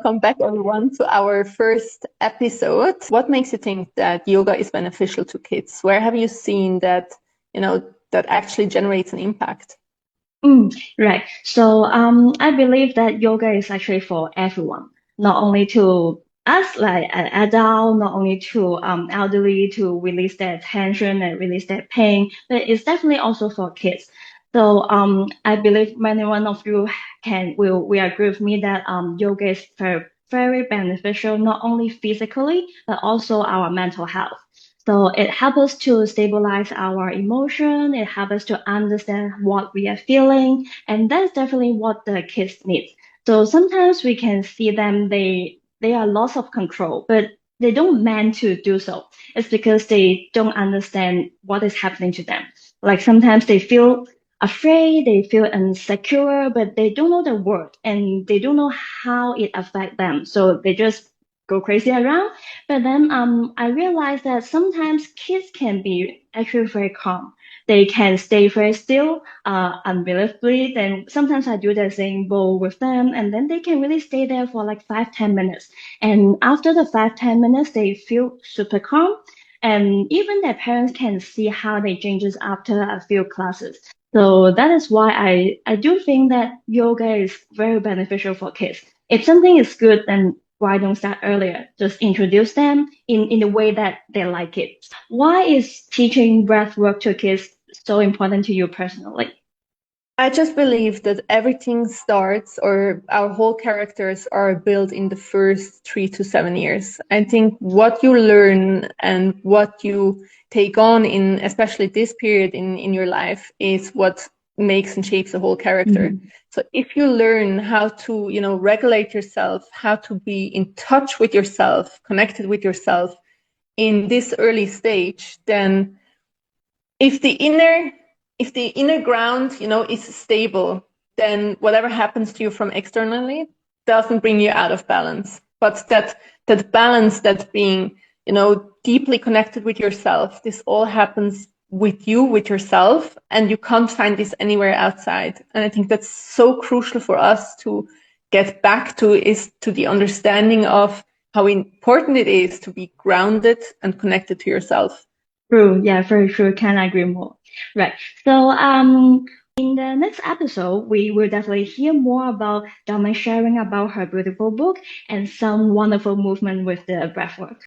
welcome back everyone to our first episode. What makes you think that yoga is beneficial to kids? Where have you seen that, that actually generates an impact? Right. So I believe that yoga is actually for everyone, not only to us like an adult, not only to elderly to release their tension and release their pain, but it's definitely also for kids. So I believe many one of you will agree with me that yoga is very beneficial not only physically but also our mental health. So it helps us to stabilize our emotion. It helps us to understand what we are feeling. And that's definitely what the kids need. So sometimes we can see them, they are loss of control, but they don't mean to do so. It's because they don't understand what is happening to them. Like sometimes they feel afraid, they feel insecure, but they don't know the word and they don't know how it affects them. So they just go crazy around. But then I realized that sometimes kids can be actually very calm. They can stay very still, unbelievably. Then sometimes I do the same bowl with them, and then they can really stay there for like 5, 10 minutes. And after the 5, 10 minutes, they feel super calm. And even their parents can see how they changes after a few classes. So that is why I do think that yoga is very beneficial for kids. If something is good, then why don't start earlier? Just introduce them in the way that they like it. Why is teaching breath work to kids so important to you personally? I just believe that everything starts, or our whole characters are built in the first 3 to 7 years. I think what you learn and what you take on in, especially this period in your life, is what makes and shapes the whole character. Mhm. So if you learn how to, regulate yourself, how to be in touch with yourself, connected with yourself in this early stage, then if the inner if the inner ground is stable, then whatever happens to you from externally doesn't bring you out of balance. But that balance, that being deeply connected with yourself, this all happens with you, with yourself, and you can't find this anywhere outside. And I think that's so crucial for us to get back to, is to the understanding of how important it is to be grounded and connected to yourself. True, yeah, very true. Can't agree more. Right. So, in the next episode, we will definitely hear more about Dominique sharing about her beautiful book and some wonderful movement with the breathwork.